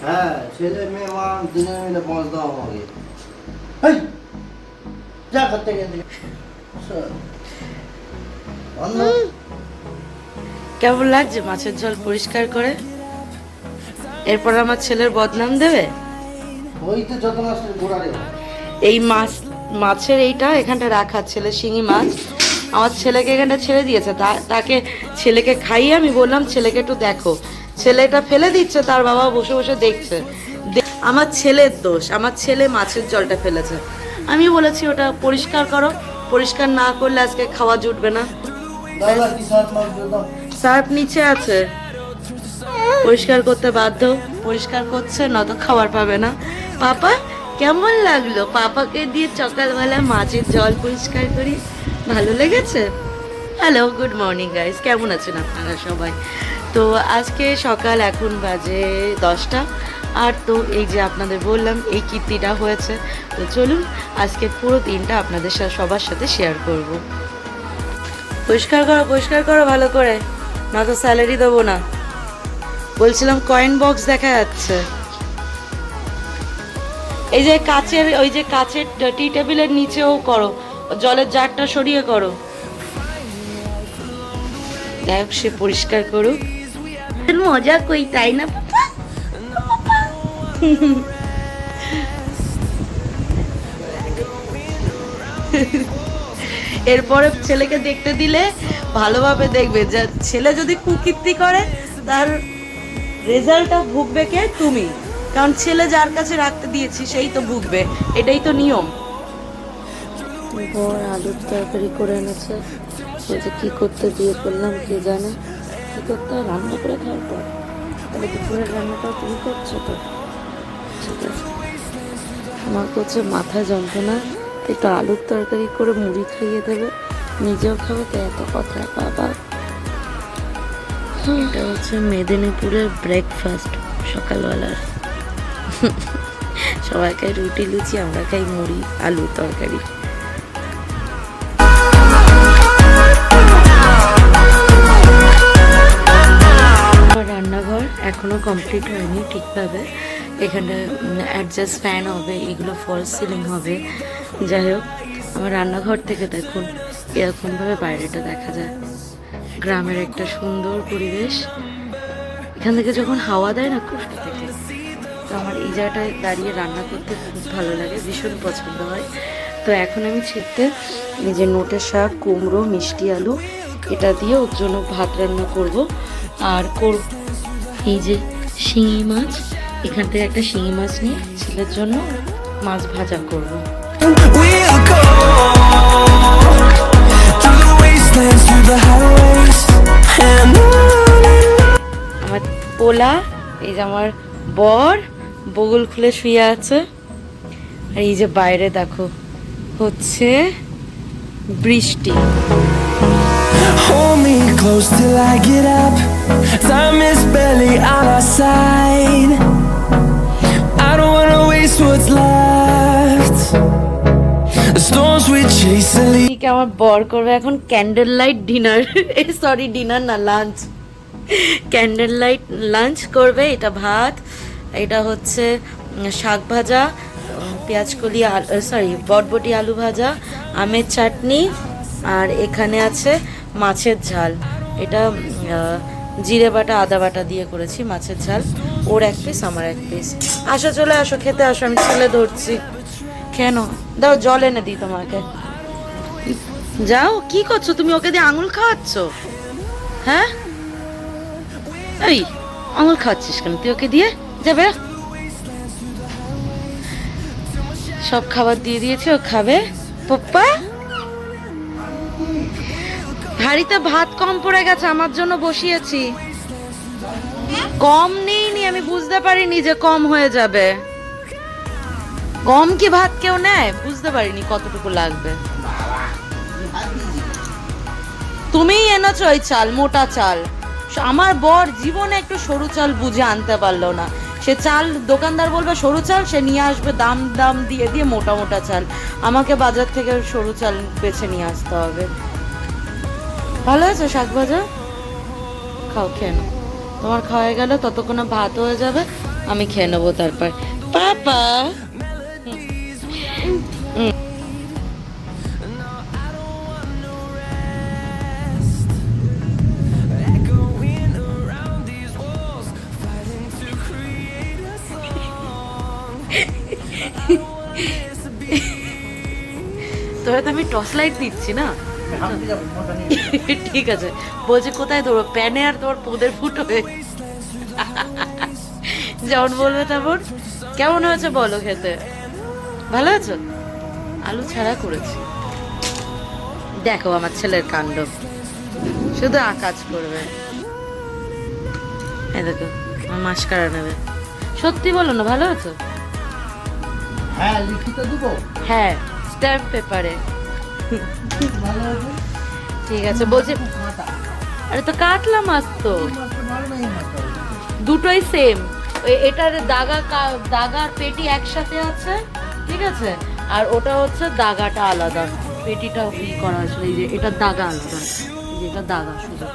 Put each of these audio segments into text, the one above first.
হ্যাঁ, ছেলে মেয়ে মা দিনে মিলে 5 দাও আমাকে। হেই, যা করতে গেলে অন্য কেমন লাগছে মাছের ঝোল পরিষ্কার করে? এরপর আমার ছেলের বদনাম দেবে। ওই তো যত মাসের গোড়ারে এই মাছের এইটা এখানটা রাখা, ছেলে শিঙি মাছ আমার ছেলেকে এখানটা ছেড়ে দিয়েছে, তাকে ছেলেকে খাইয়ে আমি বললাম ছেলেকে একটু দেখো, ছেলেটা ফেলে দিচ্ছে, তার বাবা বসে বসে দেখছে। আমার ছেলের দোষ, আমার ছেলে মাছের জলটা ফেলেছে। আমি বলেছি ওটা পরিষ্কার করো, পরিষ্কার না করলে আজকে খাওয়া জুটবে না। দাদা কি সাত মাস দাও। সার্ফ নিচে আছে, পরিষ্কার করতে বাধ্য, পরিষ্কার করছে, নয়তো খাবার পাবে না। পাপা কেমন লাগলো পাপাকে দিয়ে সকালবেলা মাছের জল পরিষ্কার করি? ভালো লেগেছে? হ্যালো, গুড মর্নিং গাইস, কেমন আছেন আপনারা সবাই? তো আজকে সকাল, এখন বাজে 10টা, আর তো এই যে আপনাদের বললাম এই কীর্তিটা হয়েছে। তো চলুন আজকে পুরো দিনটা আপনাদের সাথে সবার সাথে শেয়ার করব। পরিষ্কার করো, পরিষ্কার করো ভালো করে, না তো স্যালারি দেবো না। বলছিলাম কয়েন বক্স দেখা যাচ্ছে, এই যে কাচের, ওই যে কাচের টি টেবিলের নিচেও করো, জলের জারটা সরিয়ে করো। যাই হোক, সে পরিষ্কার করুক, মজা কই, তাই না পাপা? এরপরে ছেলেকে দেখতে দিলে ভালোভাবে দেখবে, যে ছেলে যদি কুকীর্তি করে তার রেজাল্টটা ভুগবে কে? তুমি। কারণ ছেলে যার কাছে রাখতে দিয়েছি সেই তো ভুগবে, এটাই তো নিয়ম। বর আলুর তরকারি করে এনেছে, বলছে কি করতে দিয়ে করলাম কে জানে, কি করতে হয় রান্না করে খাওয়ার পর। তাহলে দুপুরের রান্নাটাও তুমি করছো তো? ঠিক আছে। আমার করছে মাথা যন্ত্রণা, একটু আলুর তরকারি করে মুড়ি খাইয়ে দেবে, নিজেও খাবে, তো এত কথা বাবা। এটা হচ্ছে মেদিনীপুরের ব্রেকফাস্ট সকালবেলার। সবাই খাই রুটি লুচি, আমরা খাই মুড়ি আলুর তরকারি। আমার রান্নাঘর এখনো কমপ্লিট হয়নি ঠিকভাবে, এখানে অ্যাডজাস্ট ফ্যান হবে, এগুলো ফলস সিলিং হবে। যাই হোক, আমার রান্নাঘর থেকে দেখুন এরকমভাবে বাইরেটা দেখা যায়, গ্রামের একটা সুন্দর পরিবেশ। এখান থেকে যখন হাওয়া দেয় না খুব থেকে, তো আমার এই জায়গাটায় দাঁড়িয়ে রান্না করতে খুব ভালো লাগে, ভীষণ পছন্দ হয়। তো এখন আমি ছিটতে নিজের নোটের শাক, কুমড়ো, মিষ্টি আলু এটা দিয়ে ওর জন্য ভাত রান্না করব। আর এই যে শিঙি মাছ, এখান থেকে একটা শিঙি মাছ নিয়ে ছেলের জন্য মাছ ভাজা করব। আমার পোলা, এই যে আমার বর বগল খুলে শুয়ে আছে, আর এই যে বাইরে দেখো হচ্ছে বৃষ্টি। Hold me close till I get up. Time is barely on our side. I don't wanna waste what's left. The storms we chase are leaving. আমার বর করবে এখন candle light dinner, sorry dinner না, লাঞ্চ। ক্যান্ডেল লাইট লাঞ্চ করবে। এটা ভাত, এটা হচ্ছে শাক ভাজা, পেঁয়াজকলি, সরি বটবটি আলু ভাজা, আমের চাটনি, আর এখানে আছে মাছের ঝাল। এটা জিরে বাটা আদা বাটা দিয়ে করেছি মাছের ঝাল। ওর এক পিস, আমার এক পিস। আসো, চলে আসো, খেতে আসো, আমি ছেলে ধরছি। কেন দাও, জল এনে দিই তোমাকে। যাও, কি করছো তুমি? ওকে দিয়ে আঙুল খাওয়াচ্ছ? হ্যাঁ, এই আঙুল খাওয়াচ্ছিস কেন তুই ওকে দিয়ে? যাবে, সব খাবার দিয়ে দিয়েছি, ও খাবে। পপ্পা, হাঁড়িতে ভাত কম পড়ে গেছে, আমার জন্য বসিয়েছি। কম নেইনি, আমি বুঝতে পারিনি যে কম হয়ে যাবে। কম কি ভাত কেউ নেয়? বুঝতে পারিনি কতটুকু লাগবে। তুমিই এনেছো ওই চাল, মোটা চাল। আমার বর জীবনে একটু সরু চাল বুঝে আনতে পারলো না। সে চাল দোকানদার বলবে সরু চাল, সে নিয়ে আসবে দাম দাম দিয়ে দিয়ে মোটা মোটা চাল। আমাকে বাজার থেকে সরু চাল বেছে নিয়ে আসতে হবে। ভালো হয়েছে শাক ভাজা? খাও, খেয়ে নাও। তোমার খাওয়া গেলে ততক্ষণে ভাত হয়ে যাবে, আমি খেয়ে নেবো তারপর। পাপা Echoing around these walls, fighting to create a song. I don't wanna miss a beat. তোরা তো আমি টর্চ লাইট দিচ্ছি না। ভাবতে যাবো ফোনটা নিয়ে। ঠিক আছে, বলছে কোথায় ধরো, প্যানে আর তোর পোদের ফুটোবে। যেমন বলবে তেমন। কেমন হয়েছে বলো খেতে? ভালো আছে? আলু ছাড়া করেছি। দেখো আমার ছেলের কাণ্ড, শুধু আকাজ করবে। এই দেখো আমার মাস্কারা নেবে। সত্যি বলো না, ভালো আছো? হ্যাঁ লিখিত দেবো। হ্যাঁ, স্ট্যাম্প পেপারে। ভালো আছে। ঠিক আছে, বলছি মাথা আরে তো কাটলাম আজ তো। মাছটা ভালো নাই মাথা। দুটোই সেম। এটার দাগার পেটি একসাথে আছে, ঠিক আছে, আর ওটা হচ্ছে দাগাটা আলাদা, পেটিটা করা হয়েছিল। এই যে এটা দাগা আলাদা, এই যে এটা দাগা শুধু।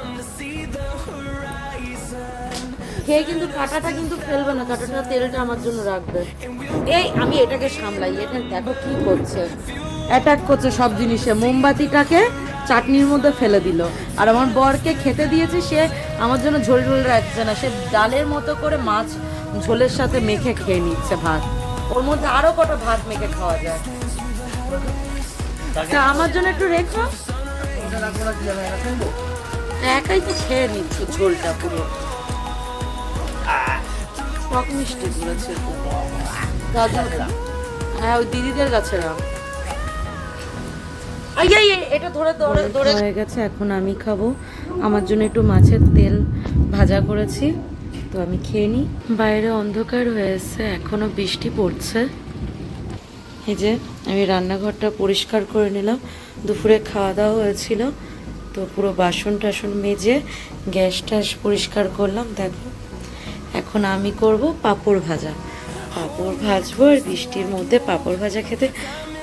খেয়ে কিন্তু কাঁটাটা কিন্তু ফেলবে না, কাঁটাটা তেলটা আমার জন্য রাখবে। এই আমি এটাকে সামলাই, এটা দেখো কি করছে, অ্যাটাক করছে সব জিনিসে। মোমবাতিটাকে চাটনির মধ্যে ফেলে দিল, আর আমার বরকে খেতে দিয়েছে, সে আমার জন্য ঝোল ঝোল রাখছে না, সে ডালের মতো করে মাছ ঝোলের সাথে মেখে খেয়ে নিচ্ছে ভাত। ওর মধ্যে আরো কটা ভাত মেখে খাওয়া যায়। তা আমার জন্য একটু রেখো। ওটা রাখবো না, কি জানো এটা ফেলবো। একাই তো খেয়ে নিচ্ছে ঝোলটা পুরো। টক মিষ্টি করেছে। হ্যাঁ, ওই দিদিদের কাছে রাখ। এটা ধরে ধরে ধরে হয়ে গেছে। এখন আমি খাবো। আমার জন্য একটু মাছের তেল ভাজা করেছি, তো আমি খেয়ে নিই। বাইরে অন্ধকার হয়েছে, এখনো বৃষ্টি পড়ছে। এই যে আমি রান্নাঘরটা পরিষ্কার করে নিলাম, দুপুরে খাওয়া দাওয়া হয়েছিল, তো পুরো বাসন টাসন মেজে গ্যাস ট্যাস পরিষ্কার করলাম। দেখো এখন আমি করব পাঁপড় ভাজা। পাঁপড় ভাজবো, আর বৃষ্টির মধ্যে পাঁপড় ভাজা খেতে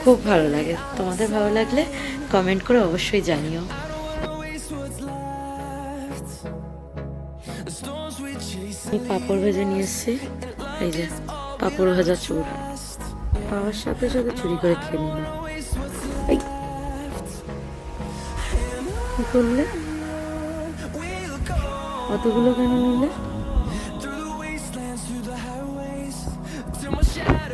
খুব ভালো লাগে। তোমাদের ভালো লাগলে কমেন্ট করে অবশ্যই জানিও। আমি পাঁপড় ভেজে নিয়ে এসেছি। এই যে পাঁপড় ভাজা চুর, পাওয়ার সাথে সাথে চুরি করে খেয়ে নিলাম। এই কি করলে? অতগুলো কেন নিলে?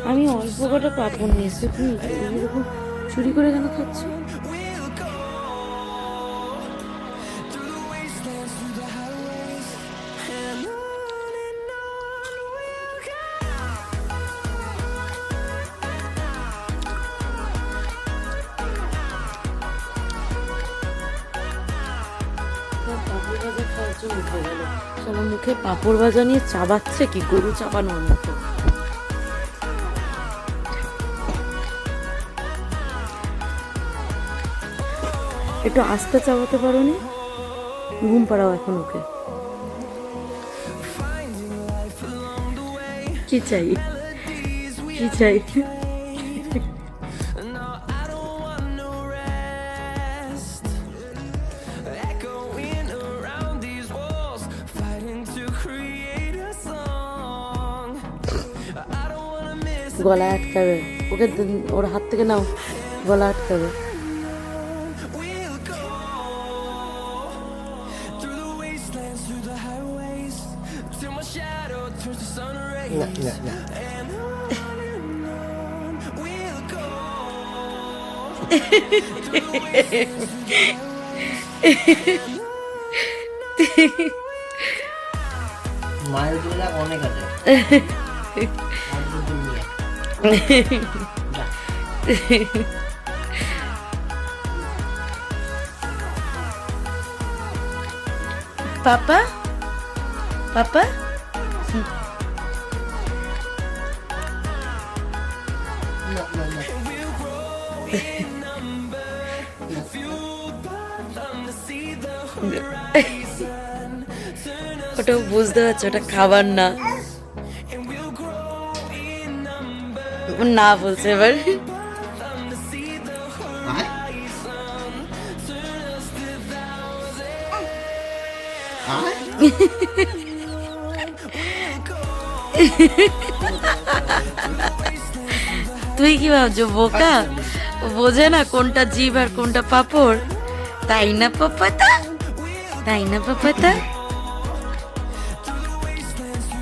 আমি অল্প কটা পাঁপড় নিয়েছি, তুমি এরকম চুরি করে কেন খাচ্ছ? পাঁপড় ভাজা খাওয়ার জন্য উঠে গেল, সবার মুখে পাঁপড় ভাজা নিয়ে চাবাচ্ছে কি গরু চাবানোর মতো। একটু আস্তে চাবাতে পারো নি? ঘুম পাড়াও এখন ওকে। কি চাই, কি চাই? গলা আটকাবে ওকে, ওর হাত থেকে নাও, গলা আটকাবে। না না না মায়ের জন্য অনেক আছে। পাপা পাপা ওটা বুঝতে পারছো, ওটা খাবার না। না বলছে এবার। তুই কি ভাবছো বোকা? বোঝে না কোনটা জিভ আর কোনটা পাপড়, তাই না পাপাতা? তাই না পাপাতা?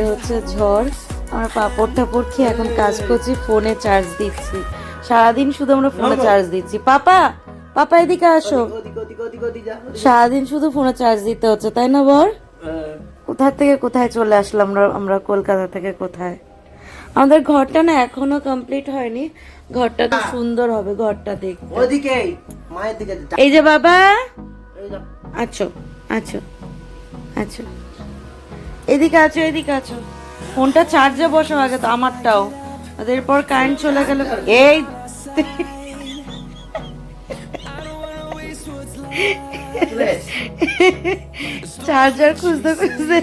হচ্ছে ঝড়, আমার পাপড় টাপড় খেয়ে এখন কাজ করছি, ফোনে চার্জ দিচ্ছি। সারাদিন শুধু আমরা ফোনে চার্জ দিচ্ছি। পাপা, পাপা এদিকে আসো। সারাদিন শুধু ফোনে চার্জ দিতে হচ্ছে, তাই না বর? কোথা থেকে কোথায় চলে আসলাম আমরা কলকাতা থেকে কোথায়। আমাদের ঘরটা না এখনো কমপ্লিট হয়নি, ঘরটা তো সুন্দর হবে, ঘরটা দেখতে। ওদিকে মায়ের দিকে এই যে বাবা, এই যা। আছো আছো আছো, এদিকে আছো, এদিকে আছো। ফোনটা চার্জে বসো আগে তো, আমারটাও। আর এরপর কারেন্ট চলে গেল। এই চার্জার খুঁজতে খুঁজতে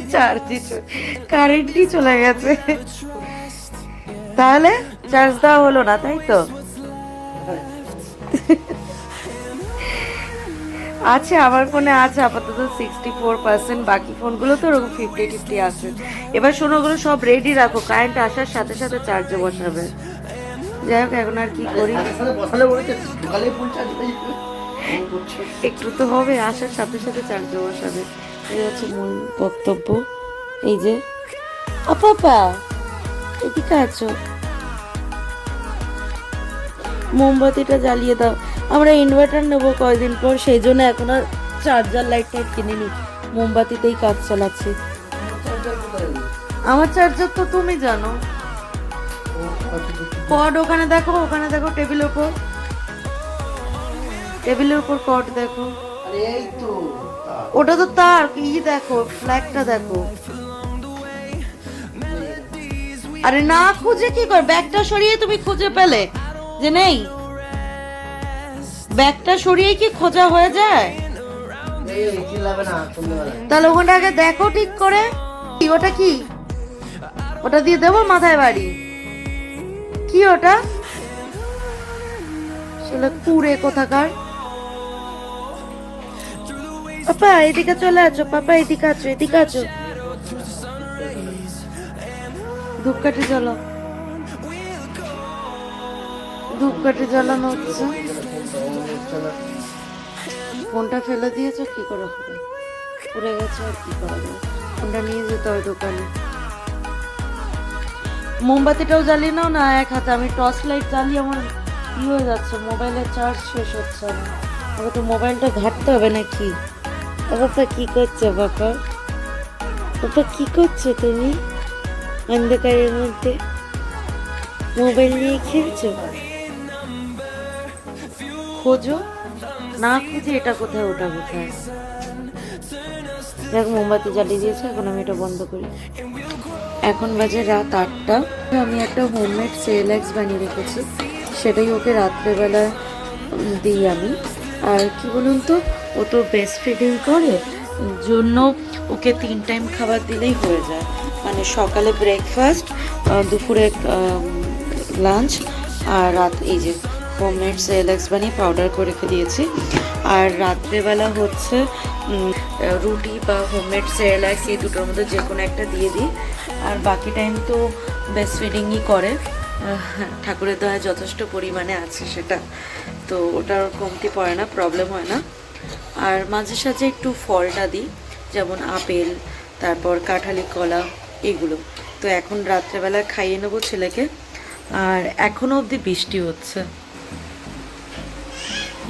কারেন্টই চলে গেছে। তাহলে চার্জ দেওয়া হলো না, তাই তো? আছে, আমার ফোনে আছে আপাতত 64%, বাকি ফোনগুলো তো ওরকম 50-50 আছে। এবার শোনো, ওগুলো সব রেডি রাখো, কারেন্ট আসার সাথে সাথে চার্জে বসাবে। যাই হোক, এখন আর কি করি, বসালে বলেছে সকালে ফুল চার্জ হয়ে যাবে। একটু তো হবে, আসার সাথে সাথে চার্জে বসাবে। এই হচ্ছে মূল বক্তব্য। এই যে আপা, এদিকে আছো, মোমবাতিটা জ্বালিয়ে দাও। আমরা ইনভার্টার নেবো কয়দিন পর, সেই জন্য এখন আর চার্জার লাইট টাইট কিনিনি, মোমবাতিতেই কাজ চালাচ্ছি। আমার চার্জার তো তুমি জানো, কর্ড ওখানে দেখো, ওখানে দেখো, টেবিলের উপর, টেবিলের উপর কর্ড দেখো। আরে এই তো ওটা তো তার কি, দেখো ফ্ল্যাগটা দেখো। আরে না খুঁজে কি কর, ব্যাগটা সরিয়ে তুমি খুঁজে পেলে যে নেই? ব্যাগটা সরিয়ে কি খোঁজা হয়ে যায়? এই চিল্লাবে না সন্ধ্যাবেলা। তাহলে ওখানটা আগে দেখো ঠিক করে। কি ওটা, কি ওটা দিয়ে দেবো মাথায় বাড়ি? কি ওটা? আসলে কুড়ে কোথাকার। পাপা এদিকে চলে আছো, পাপা এদিকে আছো, এদিকে আছো। ধূপকাঠি জ্বালো, ধূপকাঠি জ্বালানো হচ্ছে। ফোনটা ফেলে দিয়েছো, কি করে হবে? পড়ে গেছে, আর কি করা যাবে? ফোনটা নিয়ে যেতে হবে দোকানে। মোমবাতিটাও জ্বালিয়ে নাও না এক হাতে, আমি টর্চ লাইট জ্বালিয়ে আমার কি হয়ে যাচ্ছে, মোবাইলের চার্জ শেষ হচ্ছে না। আমাকে তো মোবাইলটা ঘাটতে হবে নাকি? বাবা কি করছো? বাবা বাবা কি করছো তুমি অন্ধকারের মধ্যে? মোবাইল নিয়ে খেলছো? খোঁজো না, খুঁজে এটা কোথায় ওটা কোথায়। দেখ মোমবাতি জ্বালিয়ে দিয়েছে, এখন আমি এটা বন্ধ করি। এখন বাজে রাত 8টা। আমি একটা হোমমেড সেরেল্যাক্স বানিয়ে রেখেছি, সেটাই ওকে রাত্রেবেলা দিই আমি। আর কি বলুন তো, ও তো ব্রেস্ট ফিডিং করে, জন্য ওকে 3 টাইম খাবার দিলেই হয়ে যায়। মানে সকালে ব্রেকফাস্ট, দুপুরে লাঞ্চ, আর রাত এই যে হোমমেড সেরেল্যাক্স বানিয়ে পাউডার করে রেখে দিয়েছি। আর রাত্রেবেলা হচ্ছে রুটি বা হোমমেড সেরেল্যাক্স, এই দুটোর মধ্যে যে কোনো একটা দিয়ে দিই। আর বাকি টাইম তো ব্রেস্ট ফিডিংই করে, ঠাকুরের দয়ায় যথেষ্ট পরিমাণে আছে সেটা, তো ওটার কমতি পড়ে না, প্রবলেম হয় না। আর মাঝে সাঝে একটু ফলটা দিই, যেমন আপেল, তারপর কাঁঠালি কলা, এগুলো। তো এখন রাত্রেবেলা খাইয়ে নেবো ছেলেকে। আর এখনও অবধি বৃষ্টি হচ্ছে,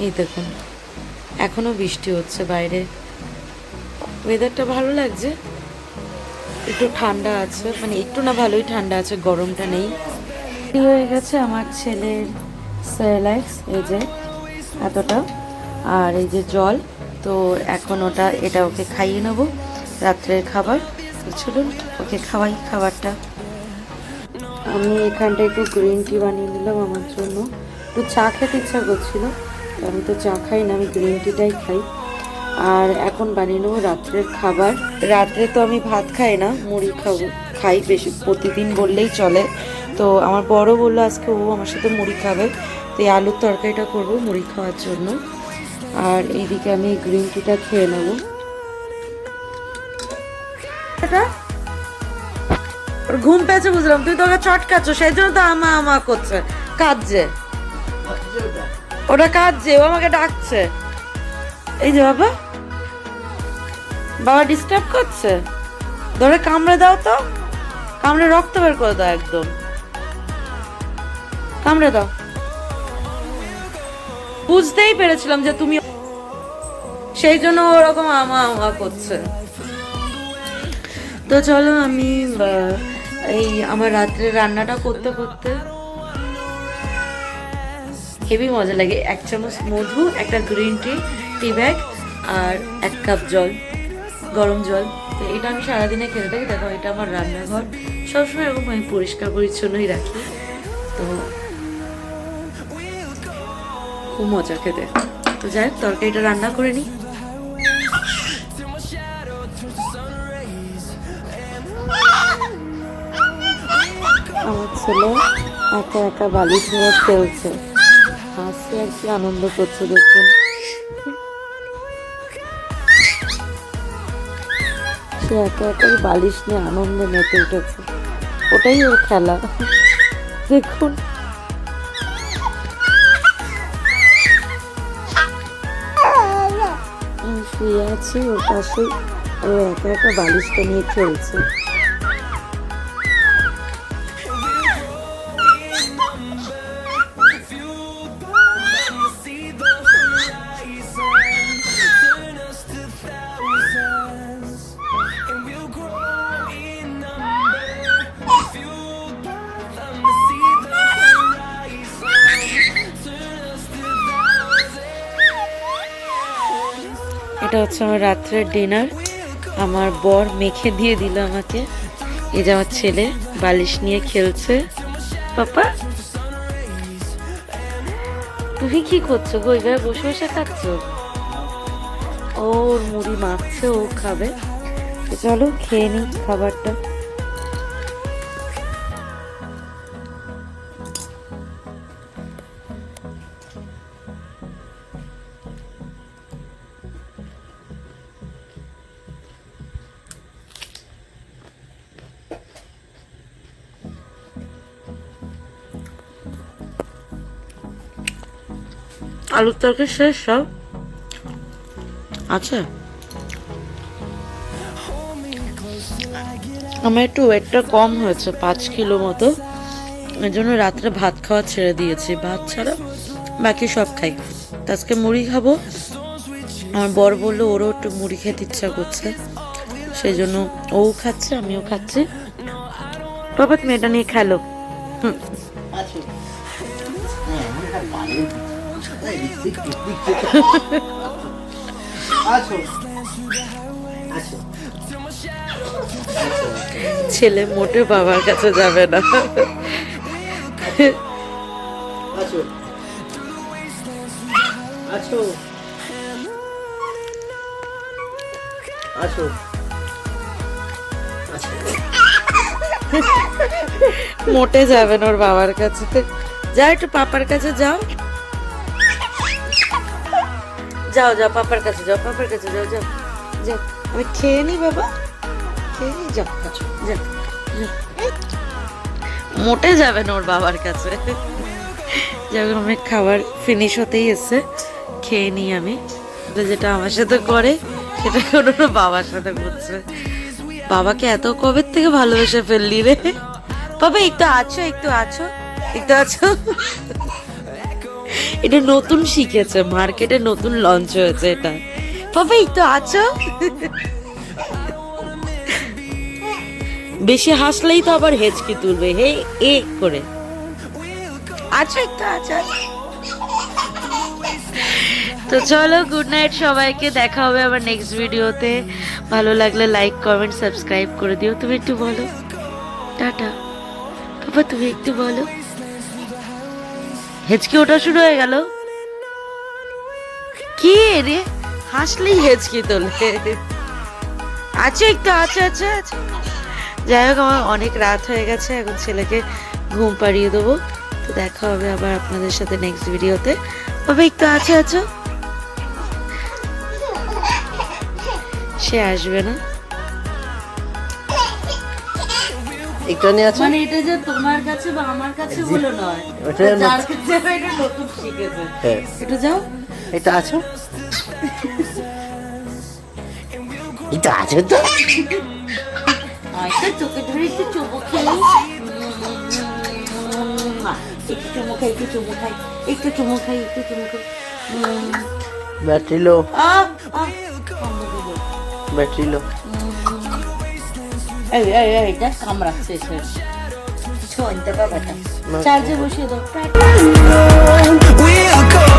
এই দেখুন এখনও বৃষ্টি হচ্ছে বাইরে। ওয়েদারটা ভালো লাগছে, একটু ঠান্ডা আছে, মানে একটু না ভালোই ঠান্ডা আছে, গরমটা নেই। হয়ে গেছে আমার ছেলের সেরেল্যাক্স, এই যে এতটা, আর এই যে জল। তো এখন এটা ওকে খাইয়ে নেবো, রাত্রের খাবার। তো চলুন ওকে খাওয়াই খাবারটা। আমি এখানটা একটু গ্রিন টি বানিয়ে নিলাম আমার জন্য, একটু চা খেতে ইচ্ছা করছিল, আমি তো চা খাই না, আমি গ্রিন টিটাই খাই। আর এখন বানিয়ে নেবো রাত্রের খাবার। রাত্রে তো আমি ভাত খাই না, মুড়ি খাই বেশি, প্রতিদিন বললেই চলে। তো আমার বড় বললো আজকে ও আমার সাথে মুড়ি খাবে, তো এই আলুর তরকারিটা করবো মুড়ি খাওয়ার জন্য। আর এইদিকে আমি গ্রিন টিটা খেয়ে নেবো। ওর ঘুম পেয়েছে বুঝলাম, তুই তোকে চটকাচ্ছ, সেই জন্য তো আমা আমা করছে, কাঁদছে ওটা, কাঁদছে, ও আমাকে ডাকছে। এই যে বাবা, বাবা ডিস্টার্ব করছে, ধরে কামড়ে দাও তো, কামড়ে রক্ত বের করে দাও, একদম কামড়ে দাও। বুঝতেই পেরেছিলাম যে তুমি, সেই জন্য ওরকম আমা আমা করছে। তো চলো আমি এই আমার রাত্রে রান্নাটা করতে করতে হেভি মজা লাগে। 1 চামচ মধু, একটা গ্রিন টি ব্যাগ আর 1 কাপ জল, গরম জল। তো এটা আমি সারাদিনে খেতে থাকি। দেখো এটা আমার রান্নাঘর, সবসময় এরকম আমি পরিষ্কার পরিচ্ছন্নই রাখি। তো খুব মজা খেতে। তো যাই হোক, তরকারিটা রান্না করে নিই। আমার ছেলে একা একা বালিশ নিয়ে খেলছে, হাসি আর কি আনন্দ করছে দেখুন। সে একা একাই বালিশ নিয়ে আনন্দে মেতে উঠেছে, ওটাই ওর খেলা দেখুন। শুয়ে আছে ওর পাশে, ও একা একা বালিশটা নিয়ে খেলছে। এটা হচ্ছে আমার রাত্রের ডিনার, আমার বর মেখে দিয়ে দিল আমাকে। এই যে আমার ছেলে বালিশ নিয়ে খেলছে। পাপা তুমি কি করছো গো, এইভাবে বসে বসে খাচ্ছ? ওর মুড়ি মাখছে, ও খাবে। তো চলো খেয়ে নিই খাবারটা। আলুর তরকারি শেষ সব আচ্ছা। আমার একটু ওয়েটটা কম হয়েছে, 5 কিলো মতো, এর জন্য রাত্রে ভাত খাওয়া ছেড়ে দিয়েছি। ভাত ছাড়া বাকি সব খাই। তো আজকে মুড়ি খাবো। আমার বর বললো ওরও একটু মুড়ি খেতে ইচ্ছা করছে, সেই জন্য ও খাচ্ছে, আমিও খাচ্ছি। বাবা তুমি এটা নিয়ে খেলো। ছেলে মোটে বাবার কাছে যাবে না। মোটে যাবেন ওর বাবার কাছে। যা একটু পাপার কাছে যাও, যাও যাও পাপার কাছে যাও, পাপার কাছে যাও, যাও যাও। আমি খেয়ে নি বাবা, খেয়ে নি, যাও যাও। মোটে যাবেন ওর বাবার কাছে। যখন আমি খাবার ফিনিশ হতেই এসে খেয়ে নিই আমি। যেটা আমার সাথে করে সেটা কোনো বাবার সাথে করছে। বাবাকে এত কবে থেকে ভালোবেসে ফেললি রে বাবা। একটু আছো, একটু আছো, একটু আছো। এটা নতুন শিখেছে, মার্কেটে নতুন লঞ্চ হয়েছে এটা। বাবা একটু আছো। বেশি হাসলেই তো আবার হেঁচকি তুলবে, হে এ করে। আছো, একটু আছো। তো চলো, গুড নাইট সবাইকে, দেখা হবে আবার নেক্সট ভিডিওতে। ভালো লাগলে লাইক কমেন্ট সাবস্ক্রাইব করে দিও। তুমি একটু বলো টাটা। বাবা তুমি একটু বলো। হেঁচকি ওটা শুরু হয়ে গেল, কি রে হাসলেই হেঁচকি তোলে। আচ্ছা একটু আচ্ছা আচ্ছা আচ্ছা। যাই হোক, আমার অনেক রাত হয়ে গেছে, এখন ছেলেকে ঘুম পাড়িয়ে দেবো। তো দেখা হবে আবার আপনাদের সাথে নেক্সট ভিডিওতে। বাবা একটু আছো আছো। সে আসবে না, একটুখানি আছে মানে এটা যে তোমার কাছে বা আমার কাছে বলে নয়, ওটা যার কাছে এটা নতুন শিখেছে। হ্যাঁ এটা যাও, এটা আছে এটা আছে তো একটা চোখে ধরে একটু চুমু খাই, একটু চুমু খাই, একটু চুমু খাই, একটু চুমু খাই, একটু চুমু খাই। ব্যাটারি লো আহ, আহ, ব্যাটারি লো এই এই এইটা কামড়াচ্ছে এসে, কিছু আনতে পারবে না, চার্জে বসিয়ে দাও। We'll go